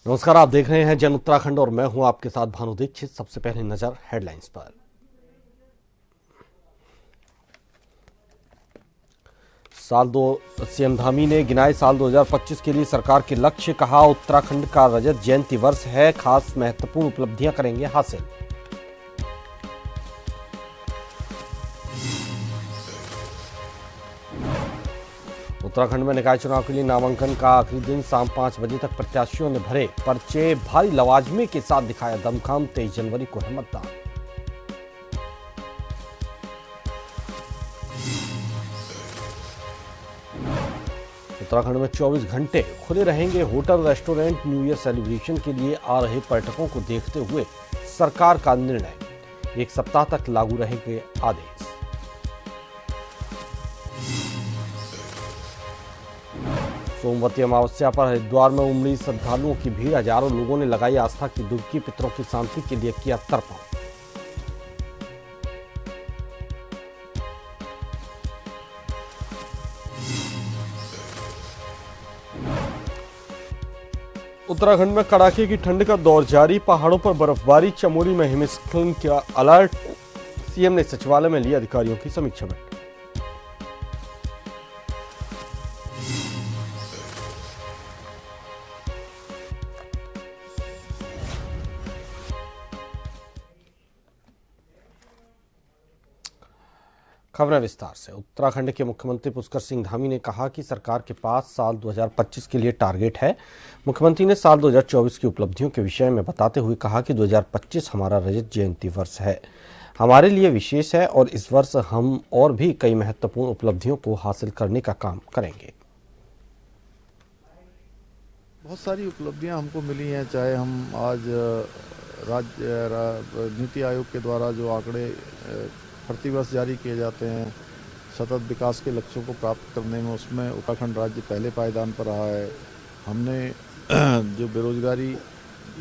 नमस्कार, आप देख रहे हैं जन उत्तराखंड और मैं हूं आपके साथ भानु दीक्षित। सबसे पहले नजर हेडलाइंस पर। सीएम धामी ने गिनाए साल 2025 के लिए सरकार के लक्ष्य। कहा, उत्तराखंड का रजत जयंती वर्ष है, खास महत्वपूर्ण उपलब्धियां करेंगे हासिल। उत्तराखंड में निकाय चुनाव के लिए नामांकन का आखिरी दिन शाम 5 बजे तक प्रत्याशियों ने भरे पर्चे। भारी लवाजमे के साथ दिखाया दमखम। 23 जनवरी को है मतदान। उत्तराखंड में 24 घंटे खुले रहेंगे hotel restaurant. New year celebration के लिए आ रहे पर्यटकों को देखते हुए सरकार का निर्णय। 1 सप्ताह तक लागू रहेंगे आदेश। सोमवती अमावस्या पर हरिद्वार में उमड़ी श्रद्धालुओं की भीड़। हजारों लोगों ने लगाई आस्था की डुबकी। पितरों की शांति के लिए किया तर्पण। उत्तराखंड में कड़ाके की ठंड का दौर जारी। पहाड़ों पर बर्फबारी। चमोली में हिमस्खलन का अलर्ट। सीएम ने सचिवालय में ली अधिकारियों की समीक्षा बैठक। खबरें विस्तार से। उत्तराखंड के मुख्यमंत्री पुष्कर सिंह धामी ने कहा कि सरकार के पास साल 2025 के लिए टारगेट है। मुख्यमंत्री ने साल 2024 की उपलब्धियों के विषय में बताते हुए कहा कि 2025 हमारा रजत जयंती वर्ष है, हमारे लिए विशेष है और इस वर्ष हम और भी कई महत्वपूर्ण उपलब्धियों को हासिल करने का काम करेंगे। बहुत सारी उपलब्धियां हमको मिली हैं, चाहे हम आज राज्य नीति आयोग के द्वारा जो आंकड़े प्रतिवर्ष जारी किए जाते हैं सतत विकास के लक्ष्यों को प्राप्त करने में, उसमें उत्तराखंड राज्य पहले पायदान पर रहा है। हमने जो बेरोजगारी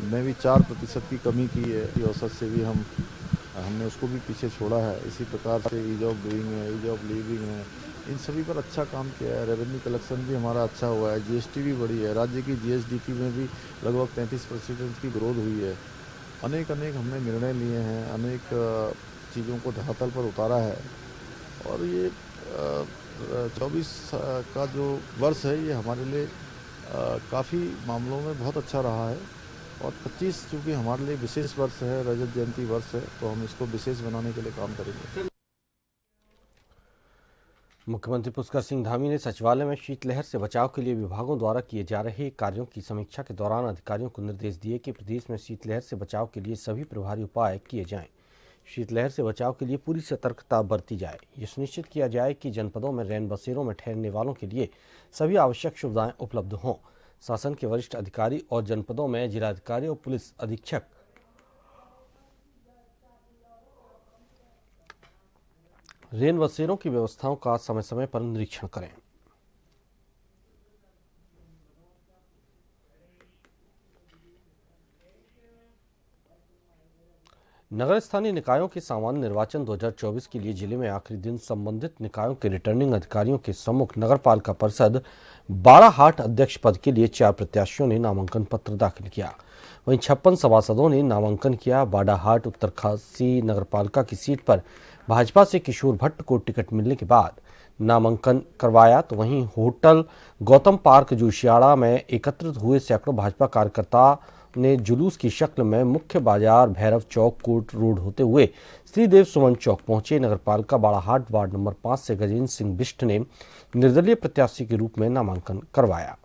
में भी 4% की कमी की है, औसत से भी हमने उसको भी पीछे छोड़ा है। इसी प्रकार से ईज ऑफ डूइंग है, ईज ऑफ लिविंग है, इन सभी पर अच्छा काम किया है। रेवेन्यू कलेक्शन भी हमारा अच्छा हुआ है। जीएसटी भी बढ़ी है। राज्य की जीएसडीपी में भी लगभग 33% की ग्रोथ हुई है। अनेक हमने निर्णय लिए हैं, अनेक चीज़ों को धरातल पर उतारा है और ये 24 का जो वर्ष है ये हमारे लिए काफ़ी मामलों में बहुत अच्छा रहा है। और 25 चूँकि हमारे लिए विशेष वर्ष है, रजत जयंती वर्ष है, तो हम इसको विशेष बनाने के लिए काम करेंगे। मुख्यमंत्री पुष्कर सिंह धामी ने सचिवालय में शीतलहर से बचाव के लिए विभागों द्वारा किए जा रहे कार्यों की समीक्षा के दौरान अधिकारियों को निर्देश दिए कि प्रदेश में शीतलहर से बचाव के लिए सभी प्रभावी उपाय किए जाएं। शीतलहर से बचाव के लिए पूरी सतर्कता बरती जाए। ये सुनिश्चित किया जाए कि जनपदों में रैन बसेरों में ठहरने वालों के लिए सभी आवश्यक सुविधाएं उपलब्ध हों। शासन के वरिष्ठ अधिकारी और जनपदों में जिलाधिकारी और पुलिस अधीक्षक रेन बसेरों की व्यवस्थाओं का समय समय पर निरीक्षण करें। नगर स्थानीय निकायों के सामान्य निर्वाचन 2024 के लिए जिले में आखिरी दिन संबंधित निकायों के रिटर्निंग अधिकारियों के सम्मुख नगरपालिका परिषद बाड़ाहाट अध्यक्ष पद के लिए 4 प्रत्याशियों ने नामांकन पत्र दाखिल किया। वहीं 56 सभासदों ने नामांकन किया। बाड़ाहाट उत्तरकाशी नगरपालिका की सीट पर भाजपा से किशोर भट्ट को टिकट मिलने के बाद नामांकन करवाया, तो वहीं होटल गौतम पार्क जोशियाड़ा में एकत्रित हुए सैकड़ों भाजपा कार्यकर्ता ने जुलूस की शक्ल में मुख्य बाजार भैरव चौक कोट रोड होते हुए श्रीदेव सुमन चौक पहुंचे। नगरपालिका बाड़ाहाट वार्ड नंबर 5 से गजेंद्र सिंह बिष्ट ने निर्दलीय प्रत्याशी के रूप में नामांकन करवाया।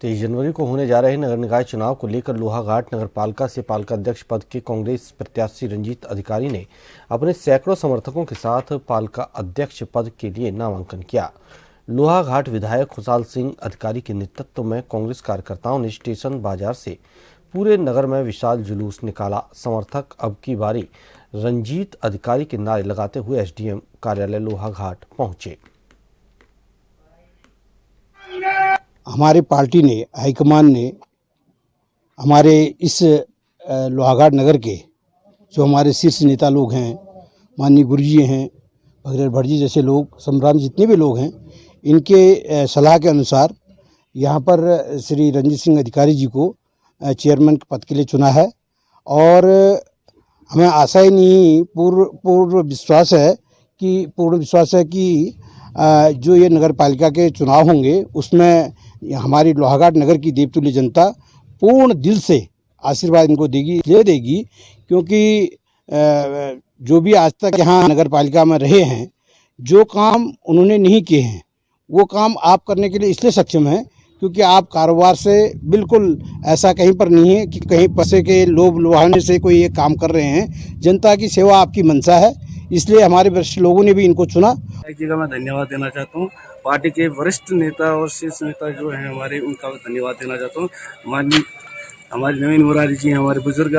23 जनवरी को होने जा रहे नगर निकाय चुनाव को लेकर लोहाघाट नगर पालिका से पालिका अध्यक्ष पद के कांग्रेस प्रत्याशी रंजीत अधिकारी ने अपने सैकड़ों समर्थकों के साथ पालिका अध्यक्ष पद के लिए नामांकन किया। लोहाघाट विधायक खुशहाल सिंह अधिकारी के नेतृत्व में कांग्रेस कार्यकर्ताओं ने स्टेशन बाजार से पूरे नगर में विशाल जुलूस निकाला। समर्थक अब की बारी रंजीत अधिकारी के नारे लगाते हुए एसडीएम कार्यालय लोहाघाट पहुंचे। हमारे पार्टी ने, हाईकमान ने हमारे इस लोहाघाट नगर के जो हमारे शीर्ष नेता लोग हैं, माननीय गुरुजी हैं, भगीरथ भट्ट जी जैसे लोग, सम्राट जितने भी लोग हैं, इनके सलाह के अनुसार यहाँ पर श्री रंजीत सिंह अधिकारी जी को चेयरमैन के पद के लिए चुना है। और हमें आशा ही नहीं, पूर्ण विश्वास है कि जो ये नगर पालिका के चुनाव होंगे उसमें हमारी लोहाघाट नगर की देवतुल्य जनता पूर्ण दिल से आशीर्वाद इनको देगी, क्योंकि जो भी आज तक यहाँ नगर पालिका में रहे हैं, जो काम उन्होंने नहीं किए हैं वो काम आप करने के लिए इसलिए सक्षम हैं क्योंकि आप कारोबार से बिल्कुल ऐसा कहीं पर नहीं है कि कहीं पैसे के लोभ लुभाने से कोई ये काम कर रहे हैं। जनता की सेवा आपकी मंशा है, इसलिए हमारे वरिष्ठ लोगों ने भी इनको चुना। जी का मैं धन्यवाद देना चाहता हूँ। पार्टी के वरिष्ठ नेता और शीर्ष नेता जो हैं हमारे, उनका धन्यवाद देना चाहता हूँ। हमारे नवीन मुरारी जी हमारे बुजुर्ग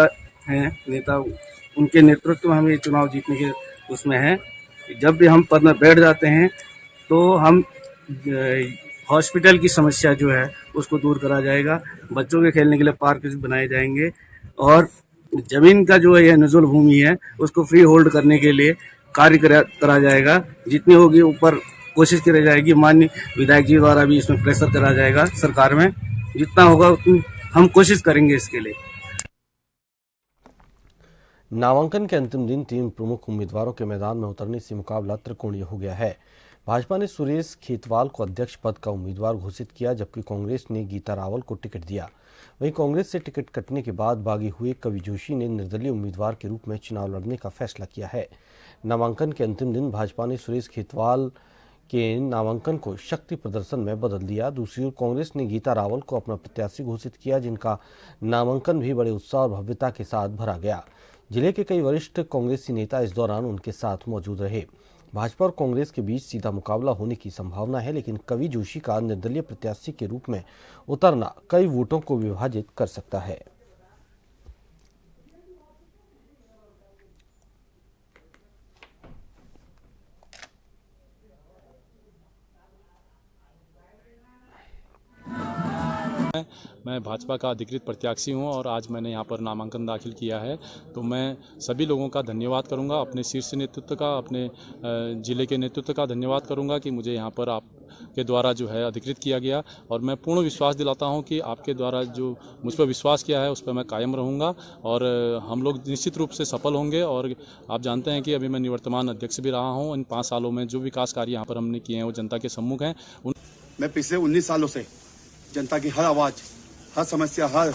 हैं नेता, उनके नेतृत्व में हमें ये चुनाव जीतने के उसमें है। जब भी हम पद में बैठ जाते हैं तो हम हॉस्पिटल की समस्या जो है उसको दूर करा जाएगा, बच्चों के खेलने के लिए पार्क बनाए जाएंगे और जमीन का जो है नजुल भूमि है उसको फ्री होल्ड करने के लिए कार्य करा जाएगा। जितनी होगी ऊपर कोशिश करी जाएगी, माननीय विधायक जी द्वारा भी इसमें प्रेशर करा जाएगा। सरकार में जितना होगा उतनी हम कोशिश करेंगे इसके लिए। नामांकन के अंतिम दिन 3 प्रमुख उम्मीदवारों के मैदान में उतरने से मुकाबला त्रिकोणीय हो गया है। भाजपा ने सुरेश खेतवाल को अध्यक्ष पद का उम्मीदवार घोषित किया, जबकि कांग्रेस ने गीता रावल को टिकट दिया। वहीं कांग्रेस से टिकट कटने के बाद बागी हुए कवि जोशी ने निर्दलीय उम्मीदवार के रूप में चुनाव लड़ने का फैसला किया है। नामांकन के अंतिम दिन भाजपा ने सुरेश खेतवाल के नामांकन को शक्ति प्रदर्शन में बदल दिया। दूसरी ओर कांग्रेस ने गीता रावल को अपना प्रत्याशी घोषित किया, जिनका नामांकन भी बड़े उत्साह और भव्यता के साथ भरा गया। जिले के कई वरिष्ठ कांग्रेसी नेता इस दौरान उनके साथ मौजूद रहे। भाजपा और कांग्रेस के बीच सीधा मुकाबला होने की संभावना है, लेकिन कवि जोशी का निर्दलीय प्रत्याशी के रूप में उतरना कई वोटों को विभाजित कर सकता है। मैं भाजपा का अधिकृत प्रत्याशी हूं और आज मैंने यहां पर नामांकन दाखिल किया है, तो मैं सभी लोगों का धन्यवाद करूंगा, अपने शीर्ष नेतृत्व का, अपने जिले के नेतृत्व का धन्यवाद करूंगा कि मुझे यहां पर आपके द्वारा जो है अधिकृत किया गया। और मैं पूर्ण विश्वास दिलाता हूं कि आपके द्वारा जो मुझ पर विश्वास किया है उस पर मैं कायम रहूँगा और हम लोग निश्चित रूप से सफल होंगे। और आप जानते हैं कि अभी मैं निवर्तमान अध्यक्ष भी रहा हूँ। इन 5 सालों में जो विकास कार्य यहाँ पर हमने किए हैं वो जनता के सम्मुख हैं। मैं पिछले 19 सालों से जनता की हर आवाज़, हर समस्या, हर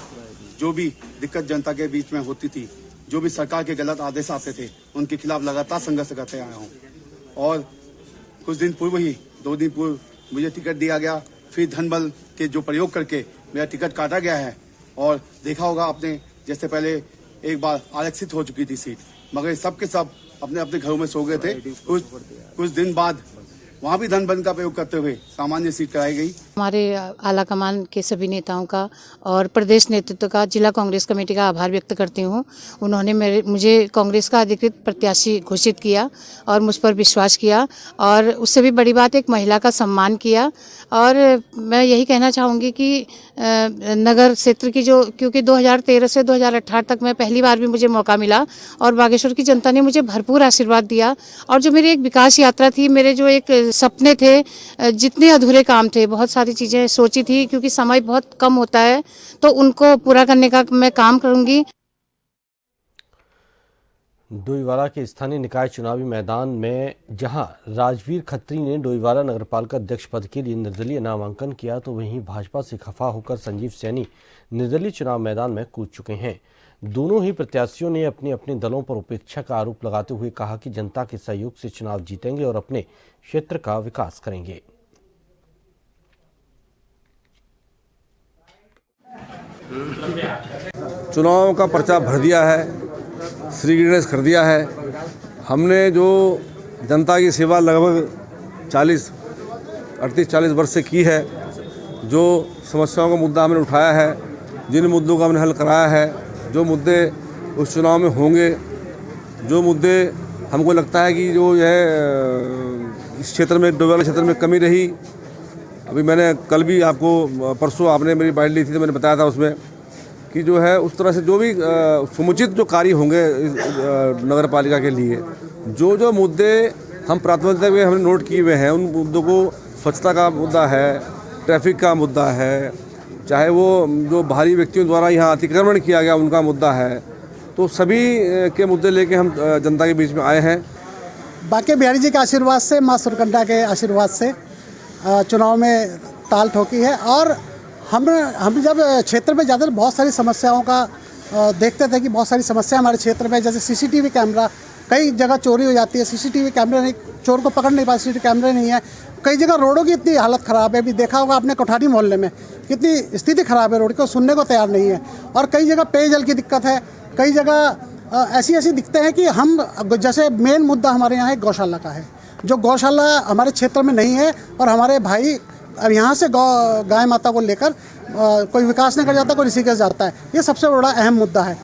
जो भी दिक्कत जनता के बीच में होती थी, जो भी सरकार के गलत आदेश आते थे, उनके खिलाफ लगातार संघर्ष करते आया हूँ। और कुछ दिन पूर्व ही, 2 दिन पूर्व मुझे टिकट दिया गया, फिर धनबल के जो प्रयोग करके मेरा टिकट काटा गया है। और देखा होगा आपने, जैसे पहले एक बार आरक्षित हो चुकी थी सीट, मगर सब के सब अपने अपने घरों में सो गए थे। कुछ दिन बाद वहाँ भी धनबल का प्रयोग करते हुए सामान्य सीट कराई गई। हमारे आला कमान के सभी नेताओं का और प्रदेश नेतृत्व का, जिला कांग्रेस कमेटी का आभार व्यक्त करती हूँ। उन्होंने मुझे कांग्रेस का अधिकृत प्रत्याशी घोषित किया और मुझ पर विश्वास किया और उससे भी बड़ी बात एक महिला का सम्मान किया। और मैं यही कहना चाहूँगी कि नगर क्षेत्र की जो, क्योंकि 2013 से 2018 तक मैं पहली बार भी मुझे मौका मिला और बागेश्वर की जनता ने मुझे भरपूर आशीर्वाद दिया। और जो मेरी एक विकास यात्रा थी, मेरे जो एक सपने थे, जितने अधूरे काम थे, बहुत सारी चीज़ें सोची थी, क्योंकि समय बहुत कम होता है, तो उनको पूरा करने का मैं काम करूंगी। डोईवाला के स्थानीय निकाय चुनावी मैदान में जहां राजवीर खत्री ने डोईवाला नगरपालिका अध्यक्ष पद के लिए निर्दलीय नामांकन किया, तो वहीं भाजपा से खफा होकर संजीव सैनी निर्दलीय चुनाव मैदान में कूद चुके हैं। दोनों ही प्रत्याशियों ने अपने अपने दलों पर उपेक्षा का आरोप लगाते हुए कहा कि जनता के सहयोग से चुनाव जीतेंगे और अपने क्षेत्र का विकास करेंगे। चुनाव का पर्चा भर दिया है, श्री गणेश कर दिया है। हमने जो जनता की सेवा लगभग 38-40 वर्ष से की है, जो समस्याओं का मुद्दा हमने उठाया है, जिन मुद्दों का हमने हल कराया है, जो मुद्दे उस चुनाव में होंगे, जो मुद्दे हमको लगता है कि जो यह इस क्षेत्र में डोबेवाला क्षेत्र में कमी रही। अभी मैंने कल भी आपको, परसों आपने मेरी बाइट ली थी तो मैंने बताया था उसमें कि जो है उस तरह से जो भी समुचित जो कार्य होंगे नगर पालिका के लिए, जो मुद्दे हम प्राथमिकता में हमने नोट किए हुए हैं, उन मुद्दों को स्वच्छता का मुद्दा है, ट्रैफिक का मुद्दा है, चाहे वो जो बाहरी व्यक्तियों द्वारा यहाँ अतिक्रमण किया गया उनका मुद्दा है, तो सभी के मुद्दे लेके हम जनता के बीच में आए हैं। बांके बिहारी जी के आशीर्वाद से, माँ सुरकंडा के आशीर्वाद से चुनाव में ताल ठोकी है। और हम जब क्षेत्र में ज़्यादा बहुत सारी समस्याओं का देखते थे कि बहुत सारी समस्या हमारे क्षेत्र में, जैसे सीसीटीवी कैमरा, कई जगह चोरी हो जाती है, सीसीटीवी कैमरे नहीं, चोर को पकड़ नहीं पाए, सीसीटीवी कैमरे नहीं है। कई जगह रोडों की इतनी हालत ख़राब है, अभी देखा होगा आपने कोठारी मोहल्ले में कितनी स्थिति ख़राब है, रोड को सुनने को तैयार नहीं है। और कई जगह पेयजल की दिक्कत है, कई जगह ऐसी दिखते हैं कि हम, जैसे मेन मुद्दा हमारे यहाँ एक गौशाला का है, जो गौशाला हमारे क्षेत्र में नहीं है। और हमारे भाई अब यहाँ से गाय माता को लेकर कोई विकास नहीं कर जाता, कोई ऋषिकेश जाता है। ये सबसे बड़ा अहम मुद्दा है।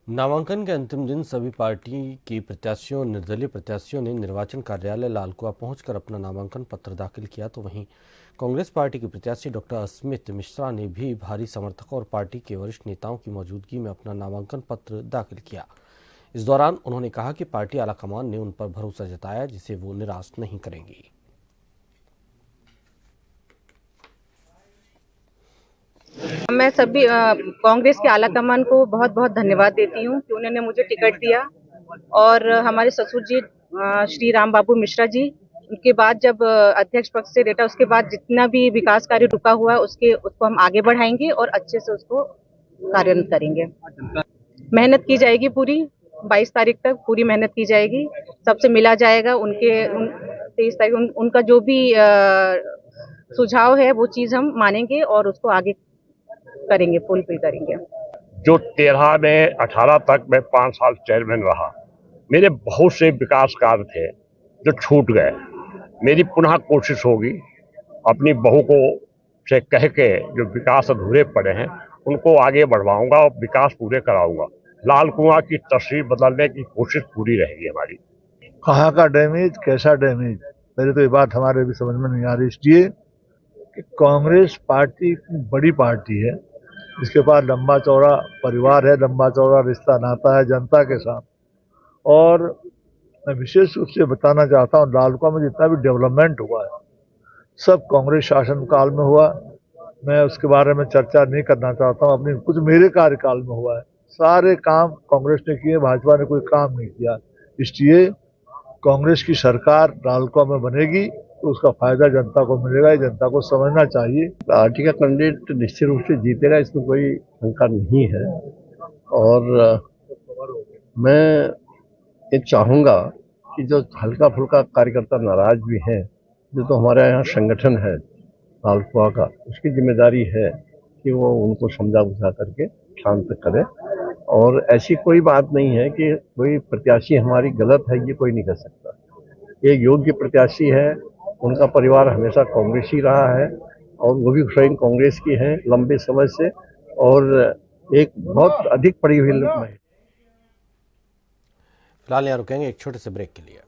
नामांकन के अंतिम दिन सभी पार्टी के प्रत्याशियों और निर्दलीय प्रत्याशियों ने निर्वाचन कार्यालय लालकुआ पहुंचकर अपना नामांकन पत्र दाखिल किया, तो वहीं कांग्रेस पार्टी के प्रत्याशी डॉक्टर अस्मित मिश्रा ने भी भारी समर्थकों और पार्टी के वरिष्ठ नेताओं की मौजूदगी में अपना नामांकन पत्र दाखिल किया। इस दौरान उन्होंने कहा कि पार्टी आलाकमान ने उन पर भरोसा जताया, जिसे वो निराश नहीं करेंगी। मैं सभी कांग्रेस के आलाकमान को बहुत बहुत धन्यवाद देती हूँ कि उन्होंने मुझे टिकट दिया। और हमारे ससुर जी श्री राम बाबू मिश्रा जी, उनके बाद जब अध्यक्ष पद से डेटा, उसके बाद जितना भी विकास कार्य रुका हुआ है उसको हम आगे बढ़ाएंगे और अच्छे से उसको कार्यान्वित करेंगे। मेहनत की जाएगी, पूरी 22 तारीख तक पूरी मेहनत की जाएगी, सबसे मिला जाएगा। 23 तारीख उनका जो भी सुझाव है वो चीज़ हम मानेंगे और उसको आगे करेंगे, फुलफिल करेंगे। जो 13 में 18 तक मैं 5 साल चेयरमैन रहा, मेरे बहुत से विकास कार्य थे जो छूट गए। मेरी पुनः कोशिश होगी अपनी बहू को से कह के जो विकास अधूरे पड़े हैं उनको आगे बढ़वाऊंगा और विकास पूरे कराऊंगा। लाल कुआं की तस्वीर बदलने की कोशिश पूरी रहेगी हमारी। कहाँ का डैमेज, कैसा डैमेज, पहले तो ये बात हमारे भी समझ में नहीं आ रही। इसलिए कि कांग्रेस पार्टी बड़ी पार्टी है, इसके पास लंबा चौड़ा परिवार है, लंबा चौड़ा रिश्ता नाता है जनता के साथ। और मैं विशेष रूप से बताना चाहता हूँ, लालकुआं में जितना भी डेवलपमेंट हुआ है सब कांग्रेस शासन काल में हुआ। मैं उसके बारे में चर्चा नहीं करना चाहता हूँ, अपनी कुछ मेरे कार्यकाल में हुआ है। सारे काम कांग्रेस ने किए, भाजपा ने कोई काम नहीं किया। इसलिए कांग्रेस की सरकार लालकुआं में बनेगी तो उसका फायदा जनता को मिलेगा, ये जनता को समझना चाहिए। पार्टी का कैंडिडेट निश्चित रूप से जीतेगा, इसमें कोई शंका नहीं है। और मैं ये चाहूँगा कि जो हल्का फुल्का कार्यकर्ता नाराज भी हैं, जो तो हमारे यहाँ संगठन है लालकुआं का, उसकी जिम्मेदारी है कि वो उनको समझा बुझा करके शांत करे। और ऐसी कोई बात नहीं है कि कोई प्रत्याशी हमारी गलत है, ये कोई नहीं कर सकता। एक योग्य प्रत्याशी है, उनका परिवार हमेशा कांग्रेस ही रहा है और वो भी स्वयं कांग्रेस की है लंबे समय से, और एक बहुत अधिक पड़ी हुई है। फिलहाल यहाँ रुकेंगे एक छोटे से ब्रेक के लिए।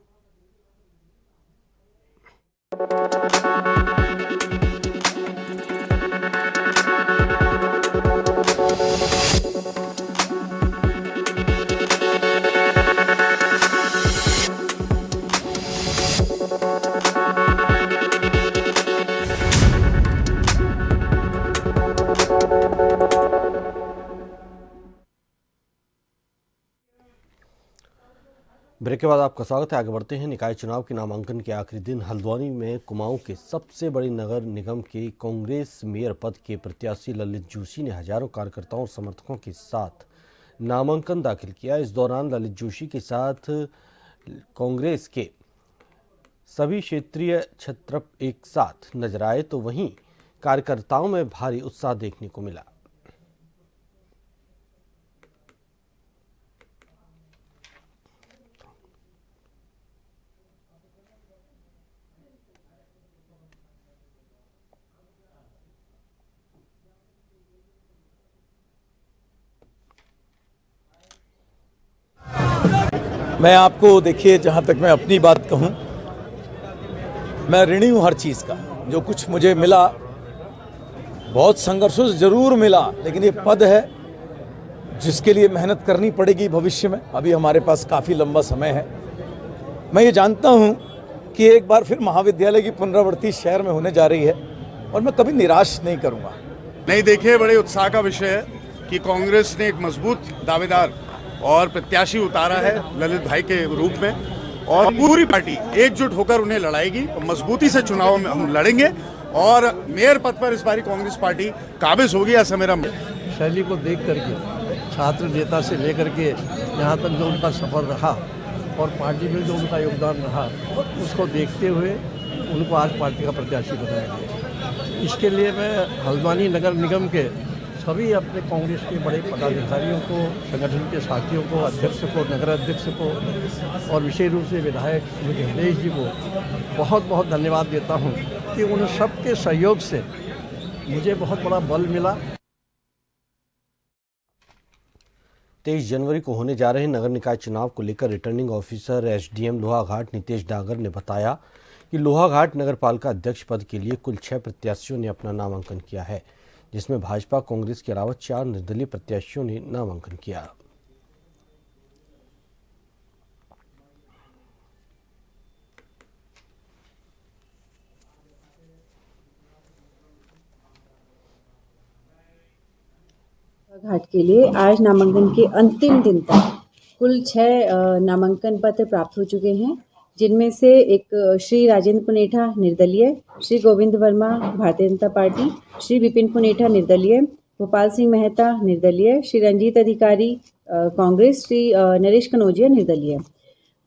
ब्रेक के बाद आपका स्वागत है। आगे बढ़ते हैं। निकाय चुनाव के नामांकन के आखिरी दिन हल्द्वानी में कुमाऊं के सबसे बड़ी नगर निगम के कांग्रेस मेयर पद के प्रत्याशी ललित जोशी ने हजारों कार्यकर्ताओं और समर्थकों के साथ नामांकन दाखिल किया। इस दौरान ललित जोशी के साथ कांग्रेस के सभी क्षेत्रीय छत्रप एक साथ नजर आए, तो वहीं कार्यकर्ताओं में भारी उत्साह देखने को मिला। मैं आपको देखिए, जहाँ तक मैं अपनी बात कहूँ, मैं ऋणी हूँ हर चीज़ का। जो कुछ मुझे मिला बहुत संघर्षों से ज़रूर मिला, लेकिन ये पद है जिसके लिए मेहनत करनी पड़ेगी भविष्य में। अभी हमारे पास काफ़ी लंबा समय है। मैं ये जानता हूँ कि एक बार फिर महाविद्यालय की पुनरावृत्ति शहर में होने जा रही है और मैं कभी निराश नहीं करूँगा। नहीं, देखिए, बड़े उत्साह का विषय है कि कांग्रेस ने एक मजबूत दावेदार और प्रत्याशी उतारा है ललित भाई के रूप में, और पूरी पार्टी एकजुट होकर उन्हें लड़ाएगी। मजबूती से चुनाव में हम लड़ेंगे और मेयर पद पर इस बारी कांग्रेस पार्टी काबिज होगी, ऐसा मेरा। शैली को देख करके, छात्र नेता से लेकर के यहाँ तक जो उनका सफर रहा और पार्टी में जो उनका योगदान रहा, उसको देखते हुए उनको आज पार्टी का प्रत्याशी बनाया गया। इसके लिए मैं हल्द्वानी नगर निगम के सभी अपने कांग्रेस के बड़े पदाधिकारियों को, संगठन के साथियों को, अध्यक्ष को, नगर अध्यक्ष को और विशेष रूप से विधायक श्री हृदयेश जी को बहुत बहुत धन्यवाद देता हूं कि उन सब के सहयोग से मुझे बहुत बड़ा बल मिला। 23 जनवरी को होने जा रहे नगर निकाय चुनाव को लेकर returning officer SDM Lohaghat Nitesh Dagar ने बताया कि लोहाघाट नगरपालिका अध्यक्ष पद के लिए कुल 6 प्रत्याशियों ने अपना नामांकन किया है, जिसमें भाजपा, कांग्रेस के अलावा 4 निर्दलीय प्रत्याशियों ने नामांकन किया। घाट के लिए आज नामांकन के अंतिम दिन तक कुल 6 नामांकन पत्र प्राप्त हो चुके हैं, जिनमें से एक श्री राजेंद्र पुनेठा निर्दलीय, श्री गोविंद वर्मा भारतीय जनता पार्टी, श्री विपिन पुनेठा निर्दलीय, गोपाल सिंह मेहता निर्दलीय, श्री रंजीत अधिकारी कांग्रेस, श्री नरेश कनौजिया निर्दलीय।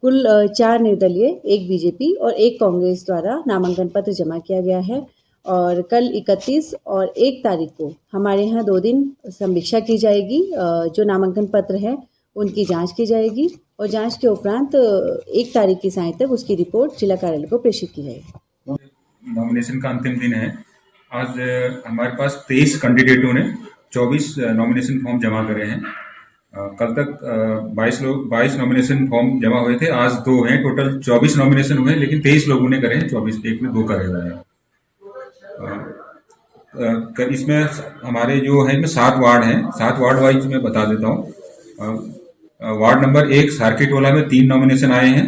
कुल 4 निर्दलीय, एक बीजेपी और एक कांग्रेस द्वारा नामांकन पत्र जमा किया गया है और कल 31 और 1 तारीख को हमारे यहाँ 2 दिन समीक्षा की जाएगी। जो नामांकन पत्र है उनकी जांच की जाएगी और जांच के उपरांत 1 तारीख की सायं तक उसकी रिपोर्ट जिला कार्यालय को प्रेषित की जाएगी। नॉमिनेशन का अंतिम दिन है। आज हमारे पास 23 कैंडिडेटों ने 24 नॉमिनेशन फॉर्म जमा करे हैं। कल तक 22 नॉमिनेशन फॉर्म जमा हुए थे, आज 2 हैं। टोटल 24 नॉमिनेशन हुए, लेकिन 23 लोगों ने करे हैं, 24 एक में 2 करे हुए हैं। इसमें हमारे जो है 7 वार्ड हैं, 7 वार्ड वाइज मैं बता देता हूँ। वार्ड नंबर 1 सार्किटोला में 3 नॉमिनेशन आए हैं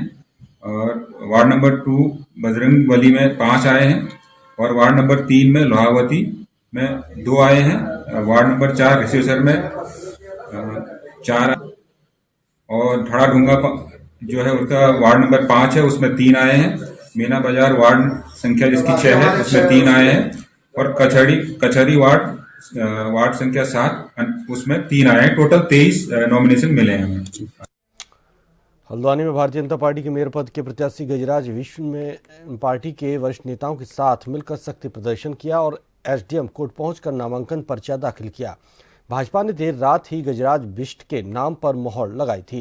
और वार्ड नंबर 2 बजरंगबली में 5 आए हैं और वार्ड नंबर 3 में लोहावती में 2 आए हैं। वार्ड नंबर 4 ऋषिसर में 4 और धड़ाढूंगा जो है उसका वार्ड नंबर 5 है, उसमें 3 आए हैं। मीना बाजार वार्ड संख्या जिसकी 6 है, उसमें 3 आए हैं और कचहरी वार्ड संख्या 7 उसमें 3 आए हैं। टोटल 23 नॉमिनेशन मिले हैं हमें। हल्द्वानी में भारतीय जनता पार्टी के मेयर पद के प्रत्याशी गजराज विश्व में पार्टी के वरिष्ठ नेताओं के साथ मिलकर शक्ति प्रदर्शन किया और एसडीएम कोर्ट पहुंचकर नामांकन पर्चा दाखिल किया। भाजपा ने देर रात ही गजराज बिष्ट के नाम पर मोहर लगाई थी।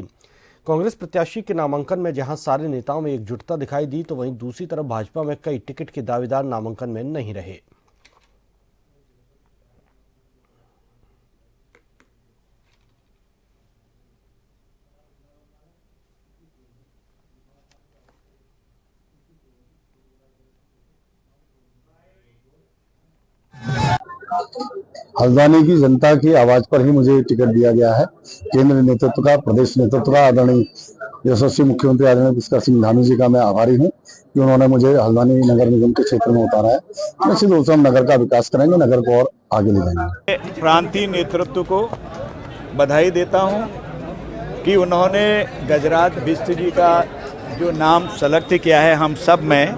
कांग्रेस प्रत्याशी के नामांकन में जहां सारे नेताओं में एकजुटता दिखाई दी, तो वहीं दूसरी तरफ भाजपा में कई टिकट के दावेदार नामांकन में नहीं रहे। हल्द्वानी की जनता की आवाज पर ही मुझे टिकट दिया गया है। केंद्र नेतृत्व का, प्रदेश नेतृत्व का, आदरणीय यशस्वी मुख्यमंत्री आदरणीय पुष्कर सिंह धामी जी का मैं आभारी हूं कि उन्होंने मुझे हल्द्वानी नगर निगम के क्षेत्र में उतारा है। निश्चित रूप से हम नगर का विकास करेंगे, नगर को और आगे ले जाएंगे। प्रांतीय नेतृत्व को बधाई देता हूं कि उन्होंने गजराज बिष्ट जी का जो नाम सेलेक्ट किया है हम सब में,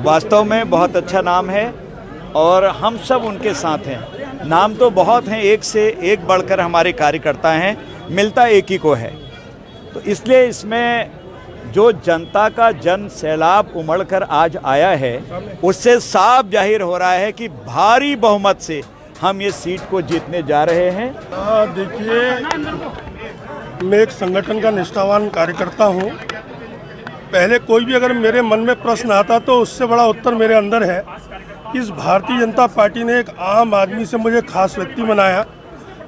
वास्तव में बहुत अच्छा नाम है और हम सब उनके साथ हैं। नाम तो बहुत हैं, एक से एक बढ़कर हमारे कार्यकर्ता हैं, मिलता एक ही को है। तो इसलिए इसमें जो जनता का जन सैलाब उमड़कर आज आया है, उससे साफ जाहिर हो रहा है कि भारी बहुमत से हम ये सीट को जीतने जा रहे हैं। देखिए, मैं एक संगठन का निष्ठावान कार्यकर्ता हूँ। पहले कोई भी अगर मेरे मन में प्रश्न आता तो उससे बड़ा उत्तर मेरे अंदर है। इस भारतीय जनता पार्टी ने एक आम आदमी से मुझे खास व्यक्ति बनाया,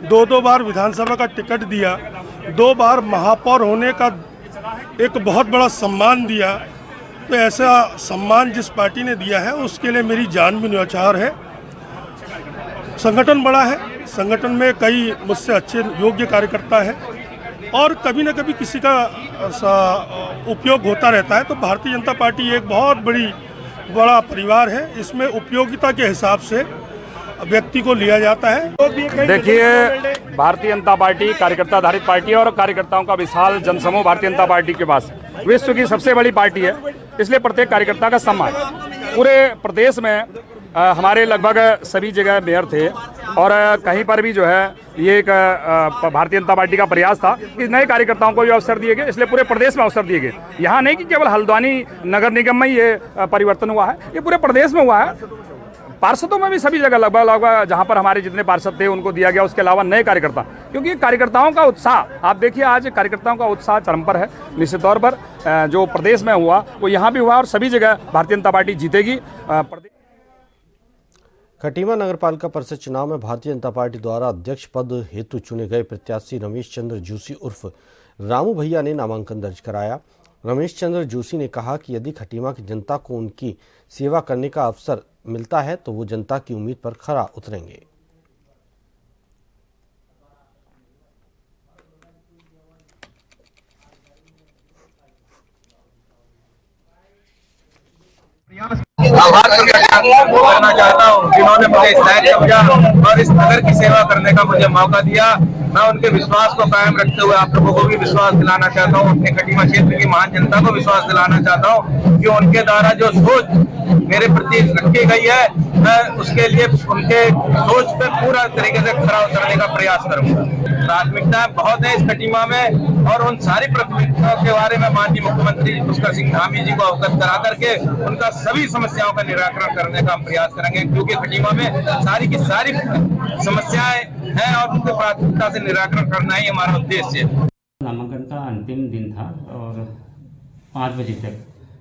2 बार विधानसभा का टिकट दिया, 2 बार महापौर होने का एक बहुत बड़ा सम्मान दिया। तो ऐसा सम्मान जिस पार्टी ने दिया है उसके लिए मेरी जान भी न्यौछावर है। संगठन बड़ा है, संगठन में कई मुझसे अच्छे योग्य कार्यकर्ता हैं और कभी न कभी किसी का उपयोग होता रहता है। तो भारतीय जनता पार्टी एक बहुत बड़ा परिवार है। इसमें उपयोगिता के हिसाब से व्यक्ति को लिया जाता है। देखिए, भारतीय जनता पार्टी कार्यकर्ता आधारित पार्टी है और कार्यकर्ताओं का विशाल जनसमूह भारतीय जनता पार्टी के पास विश्व की सबसे बड़ी पार्टी है। इसलिए प्रत्येक कार्यकर्ता का सम्मान। पूरे प्रदेश में हमारे लगभग सभी जगह मेयर थे और कहीं पर भी जो है ये एक भारतीय जनता पार्टी का प्रयास था कि नए कार्यकर्ताओं को भी अवसर दिए गए। इसलिए पूरे प्रदेश में अवसर दिए गए। यहाँ नहीं कि केवल हल्द्वानी नगर निगम में ये परिवर्तन हुआ है, ये पूरे प्रदेश में हुआ है। पार्षदों में भी सभी जगह लगभग जहाँ पर हमारे जितने पार्षद थे उनको दिया गया। उसके अलावा नए कार्यकर्ता, क्योंकि कार्यकर्ताओं का उत्साह, आप देखिए आज कार्यकर्ताओं का उत्साह चरम पर है। निश्चित तौर पर जो प्रदेश में हुआ वो यहाँ भी हुआ और सभी जगह भारतीय जनता पार्टी जीतेगी। खटीमा नगरपालिका परिषद चुनाव में भारतीय जनता पार्टी द्वारा अध्यक्ष पद हेतु चुने गए प्रत्याशी रमेश चंद्र जोशी उर्फ रामू भैया ने नामांकन दर्ज कराया। रमेश चंद्र जोशी ने कहा कि यदि खटीमा की जनता को उनकी सेवा करने का अवसर मिलता है तो वो जनता की उम्मीद पर खरा उतरेंगे। आभार करना चाहता हूँ जिन्होंने मुझे इस लायक समझा और इस नगर की सेवा करने का मुझे मौका दिया। मैं उनके विश्वास को कायम रखते हुए आप लोगों को भी विश्वास दिलाना चाहता हूँ, अपने खटीमा क्षेत्र की महान जनता को विश्वास दिलाना चाहता हूँ कि उनके द्वारा जो सोच मेरे प्रति रखी गई है, मैं उसके लिए उनके सोच पे पूरा तरीके से खरा उतरने का प्रयास करूंगा। प्राथमिकताएं बहुत है इस खटीमा में और उन सारी प्राथमिकताओं के बारे में माननीय मुख्यमंत्री पुष्कर सिंह धामी जी को अवगत करा करके उनका सभी समस्याओं का निराकरण करने का हम प्रयास करेंगे, क्योंकि खटीमा में सारी की सारी समस्याएं हैं और उनके प्राथमिकता से निराकरण करना ही हमारा उद्देश्य है। नामांकन का अंतिम दिन था और 5 बजे तक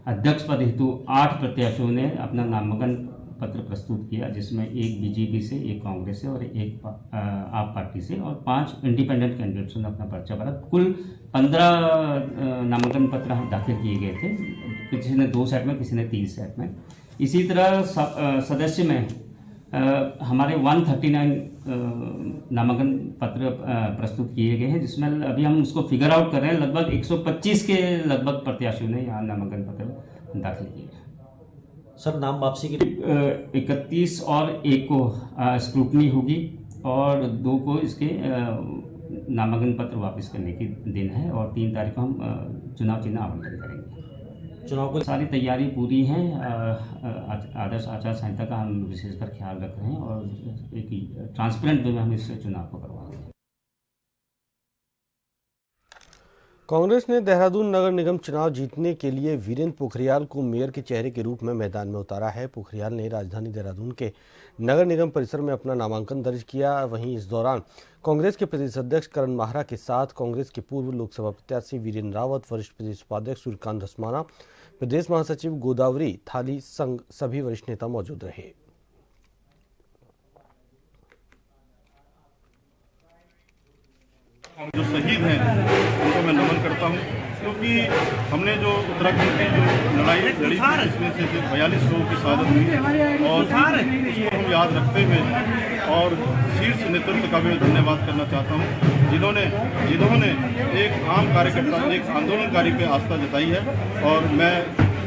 अध्यक्ष पद हेतु 8 प्रत्याशियों ने अपना नामांकन पत्र प्रस्तुत किया, जिसमें एक बीजेपी से, एक कांग्रेस से और एक आप पार्टी से और 5 इंडिपेंडेंट कैंडिडेट्स ने अपना पर्चा भरा। कुल 15 नामांकन पत्र दाखिल किए गए थे, किसी ने 2 सेट में, किसी ने 3 सेट में। इसी तरह सदस्य में हमारे 139 नामांकन पत्र प्रस्तुत किए गए हैं, जिसमें अभी हम उसको फिगर आउट कर रहे हैं। लगभग 125 के लगभग प्रत्याशियों ने यहाँ नामांकन पत्र दाखिल किए हैं। सर, नाम वापसी की 31 और 1 को स्क्रूटनी होगी और 2 को इसके नामांकन पत्र वापस करने की दिन है और 3 तारीख को हम चुनाव चिन्ह आवंटन करेंगे। चुनाव को सारी तैयारी पूरी है। आदर्श आचार संहिता का हम विशेषकर ख्याल रख रहे हैं और एक ट्रांसपेरेंट वे में हम इस चुनाव को करवा रहे हैं। कांग्रेस ने देहरादून नगर निगम चुनाव जीतने के लिए वीरेंद्र पोखरियाल को मेयर के चेहरे के रूप में मैदान में उतारा है। पोखरियाल ने राजधानी देहरादून के नगर निगम परिसर में अपना नामांकन दर्ज किया। वहीं इस दौरान कांग्रेस के प्रदेश अध्यक्ष करण माहरा के साथ कांग्रेस के पूर्व लोकसभा प्रत्याशी वीरेंद्र रावत, वरिष्ठ प्रदेश उपाध्यक्ष सूर्यकांत धस्माना, प्रदेश महासचिव गोदावरी थाली संघ सभी वरिष्ठ नेता मौजूद रहे। जो शहीद हैं उनको मैं नमन करता हूं, क्योंकि हमने जो उत्तराखंड की जो लड़ाई लड़ी इसमें से 42 लोगों की शहादत हुई और उसको हम याद रखते हुए और शीर्ष नेतृत्व का भी धन्यवाद करना चाहता हूं, जिन्होंने एक आम कार्यकर्ता, एक आंदोलनकारी पे आस्था जताई है और मैं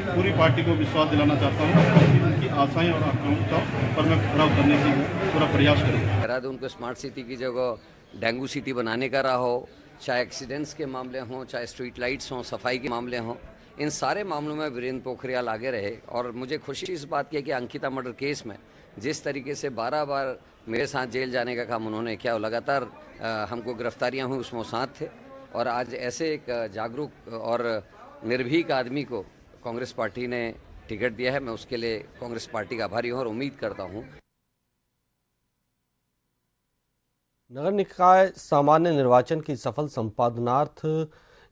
पूरी पार्टी को विश्वास दिलाना चाहता हूं कि उनकी आशाएं और आकांक्षाओं पर मैं खरा उतरने की पूरा प्रयास करूँगा। देहरादून को स्मार्ट सिटी की जगह डेंगू सिटी बनाने का रहा हो, चाहे एक्सीडेंट्स के मामले हों, चाहे स्ट्रीट लाइट्स हों, सफाई के मामले हों, इन सारे मामलों में वीरेंद्र पोखरियाल आगे रहे। और मुझे खुशी इस बात की है कि अंकिता मर्डर केस में जिस तरीके से 12 बार मेरे साथ जेल जाने का काम उन्होंने किया, लगातार हमको गिरफ्तारियां हुई, उसमें साथ थे और आज ऐसे एक जागरूक और निर्भीक आदमी को कांग्रेस पार्टी ने टिकट दिया है। मैं उसके लिए कांग्रेस पार्टी का आभारी हूँ और उम्मीद करता हूँ। नगर निकाय सामान्य निर्वाचन की सफल संपादनार्थ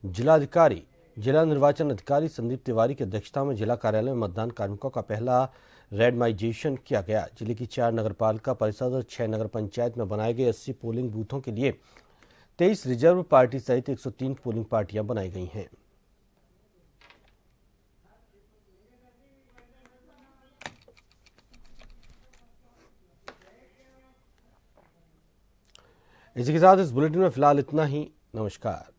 जिला निर्वाचन अधिकारी संदीप तिवारी की अध्यक्षता में जिला कार्यालय में मतदान कार्मिकों का पहला रैंडमाइजेशन किया गया। जिले की 4 नगरपालिका परिषद और 6 नगर पंचायत में बनाए गए 80 पोलिंग बूथों के लिए 23 रिजर्व पार्टी सहित 103 पोलिंग पार्टियां बनाई गई हैं। इसी के साथ इस बुलेटिन में फिलहाल इतना ही। नमस्कार।